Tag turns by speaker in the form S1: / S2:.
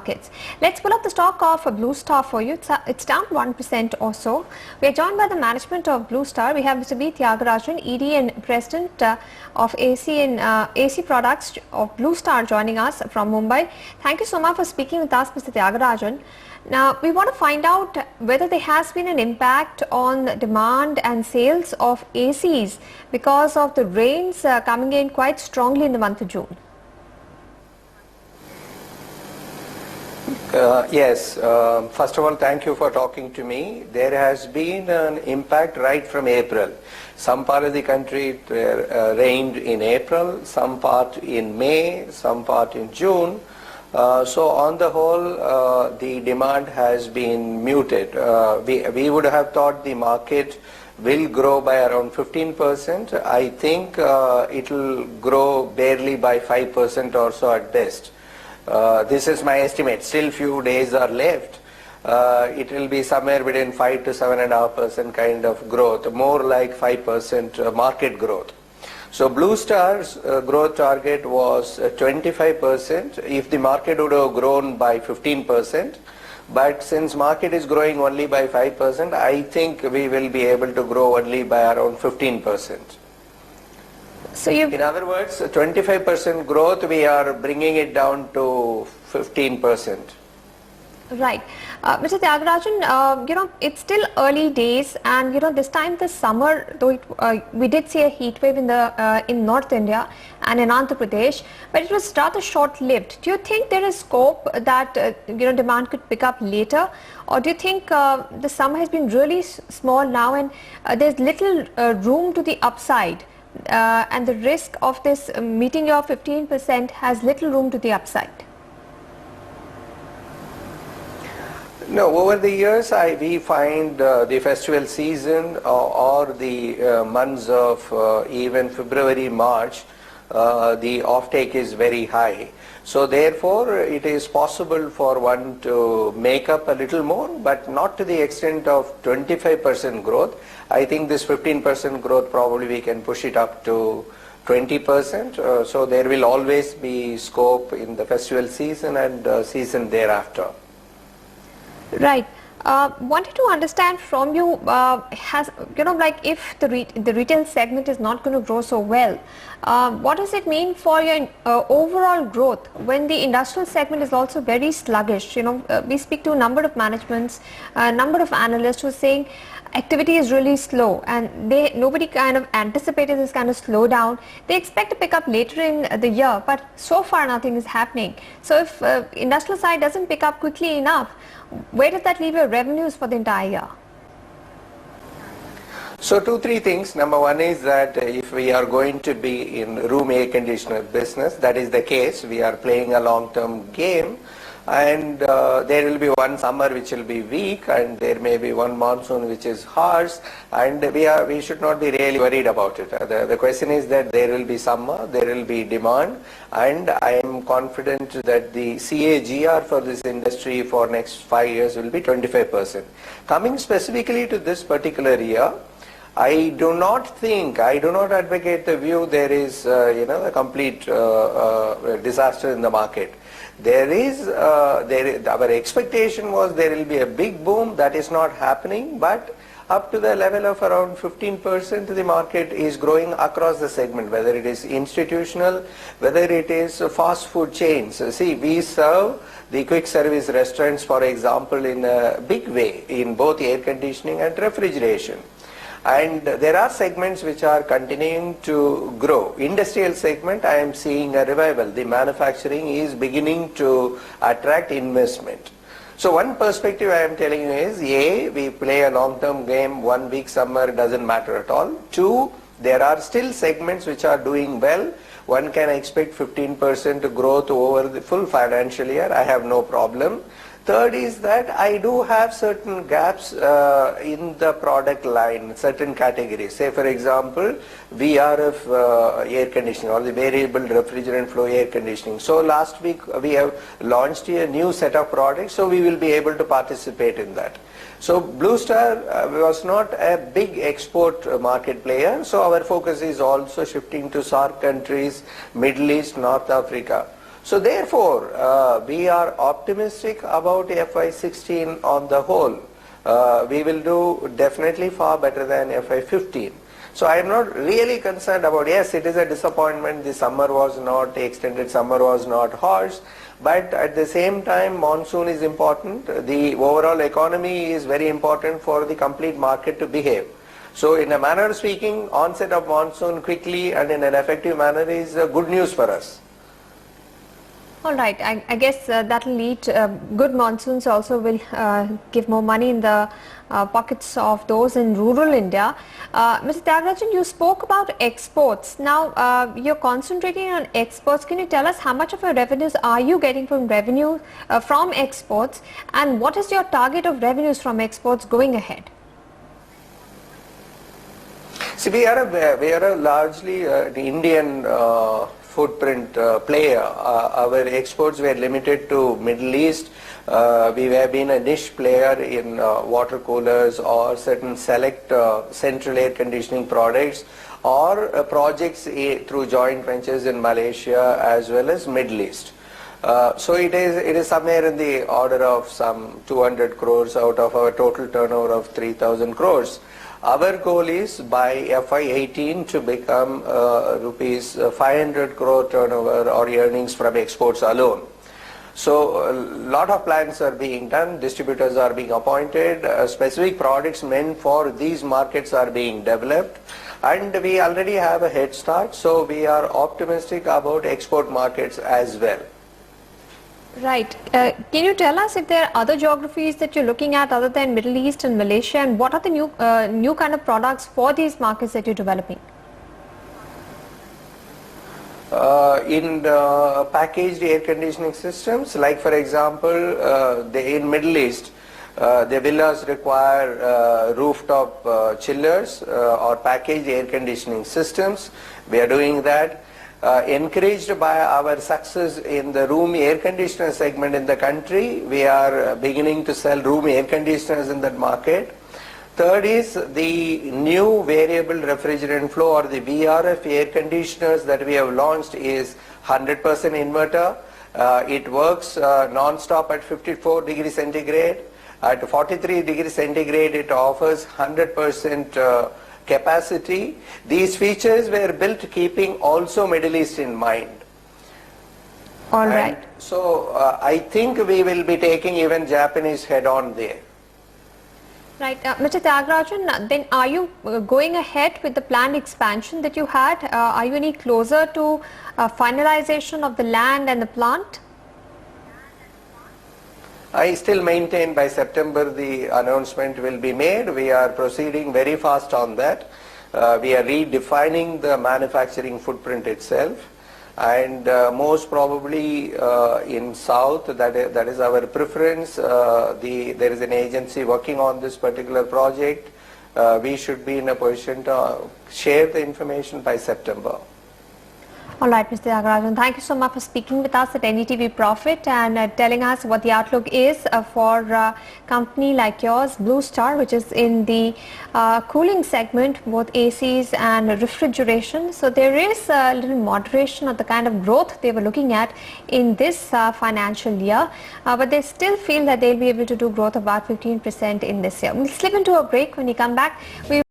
S1: markets. Let's pull up the stock of Blue Star for you. It's down 1% or so. We are joined by the management of Blue Star. We have Mr. B. Thiagarajan, ED and President of AC and AC Products of Blue Star, joining us from Mumbai. Thank you so much for speaking with us, Mr. Thiagarajan. Now, we want to find out whether there has been an impact on demand and sales of ACs because of the rains coming in quite strongly in the month of June.
S2: Yes, first of all, thank you for talking to me. There has been an impact right from April. Some part of the country rained in April, some part in May, some part in June. So on the whole, the demand has been muted. We would have thought the market will grow by around 15%. I think it will grow barely by 5% or so at best. This is my estimate. Still few days are left. It will be somewhere between 5 to 7.5% kind of growth, more like 5% market growth. So Blue Star's growth target was 25% if the market would have grown by 15%. But since market is growing only by 5%, I think we will be able to grow only by around 15%. So in other words, 25% growth, we are bringing it down to 15%.
S1: Right. Mr. Thiagarajan, it's still early days, and this time this summer, though we did see a heat wave in North India and in Andhra Pradesh, but it was rather short-lived. Do you think there is scope that demand could pick up later, or do you think the summer has been really small now and there's little room to the upside, and the risk of this meeting your 15% has little room to the upside?
S2: No, over the years we find the festival season or the months of even February, March, the offtake is very high. So therefore it is possible for one to make up a little more, but not to the extent of 25% growth. I think this 15% growth probably we can push it up to 20%. So there will always be scope in the festival season and season thereafter.
S1: Right. Wanted to understand from you, if the retail segment is not going to grow so well, what does it mean for your overall growth when the industrial segment is also very sluggish? We speak to a number of managements, a number of analysts who are saying activity is really slow, and nobody kind of anticipated this kind of slowdown. They expect to pick up later in the year, but so far nothing is happening. So if industrial side doesn't pick up quickly enough, where does that leave your revenues for the entire year?
S2: So 2-3 things. Number one is that if we are going to be in room air conditioner business, that is the case. We are playing a long-term game, and there will be one summer which will be weak, and there may be one monsoon which is harsh, and we should not be really worried about it. The question is that there will be summer, there will be demand, and I am confident that the CAGR for this industry for next 5 years will be 25%. Coming specifically to this particular year, I do not advocate the view there is a complete disaster in the market. Our expectation was there will be a big boom. That is not happening, but up to the level of around 15%, the market is growing across the segment, whether it is institutional, whether it is fast food chains. See, we serve the quick service restaurants, for example, in a big way in both air conditioning and refrigeration. And there are segments which are continuing to grow. Industrial segment, I am seeing a revival. The manufacturing is beginning to attract investment. So one perspective I am telling you is, A, we play a long-term game, 1 week summer doesn't matter at all. 2, there are still segments which are doing well. One can expect 15% growth over the full financial year. I have no problem. Third is that I do have certain gaps in the product line, certain categories. Say for example, VRF air conditioning or the variable refrigerant flow air conditioning. So last week we have launched a new set of products, so we will be able to participate in that. So Blue Star was not a big export market player, so our focus is also shifting to SAARC countries, Middle East, North Africa. So therefore, we are optimistic about FY16 on the whole. We will do definitely far better than FY15. So I am not really concerned about, yes, it is a disappointment, the summer was not, the extended summer was not harsh, but at the same time monsoon is important. The overall economy is very important for the complete market to behave. So in a manner of speaking, onset of monsoon quickly and in an effective manner is good news for us.
S1: All right, I guess that will lead, good monsoons also will give more money in the pockets of those in rural India. Mr. Thiagarajan, you spoke about exports. Now, you're concentrating on exports. Can you tell us how much of your revenues are you getting from from exports, and what is your target of revenues from exports going ahead?
S2: See, we are a largely Indian footprint player. Our exports were limited to Middle East. We have been a niche player in water coolers or certain select central air conditioning products or projects through joint ventures in Malaysia as well as Middle East. So it is somewhere in the order of some 200 crores out of our total turnover of 3,000 crores. Our goal is by FY18 to become rupees 500 crore turnover or earnings from exports alone. So a lot of plans are being done, distributors are being appointed, specific products meant for these markets are being developed, and we already have a head start, so we are optimistic about export markets as well.
S1: Right. Can you tell us if there are other geographies that you're looking at other than Middle East and Malaysia, and what are the new kind of products for these markets that you're developing?
S2: In packaged air conditioning systems, like for example, in Middle East, the villas require rooftop chillers or packaged air conditioning systems. We are doing that. Encouraged by our success in the room air conditioner segment in the country, we are beginning to sell room air conditioners in that market. Third is the new variable refrigerant flow or the VRF air conditioners that we have launched is 100% inverter. It works non-stop at 54 degrees centigrade. At 43 degrees centigrade it offers 100% capacity. These features were built keeping also Middle East in mind.
S1: All right.
S2: And so I think we will be taking even Japanese head on there.
S1: Right. Mr. Thiagarajan, then are you going ahead with the planned expansion that you had? Are you any closer to finalization of the land and the plant?
S2: I still maintain by September the announcement will be made. We are proceeding very fast on that. We are redefining the manufacturing footprint itself, and most probably in South, that is our preference. There is an agency working on this particular project. We should be in a position to share the information by September.
S1: All right, Mr. Thiagarajan, thank you so much for speaking with us at NDTV Profit and telling us what the outlook is for a company like yours, Blue Star, which is in the cooling segment, both ACs and refrigeration. So there is a little moderation of the kind of growth they were looking at in this financial year, but they still feel that they'll be able to do growth of about 15% in this year. We'll slip into a break. When we come back, we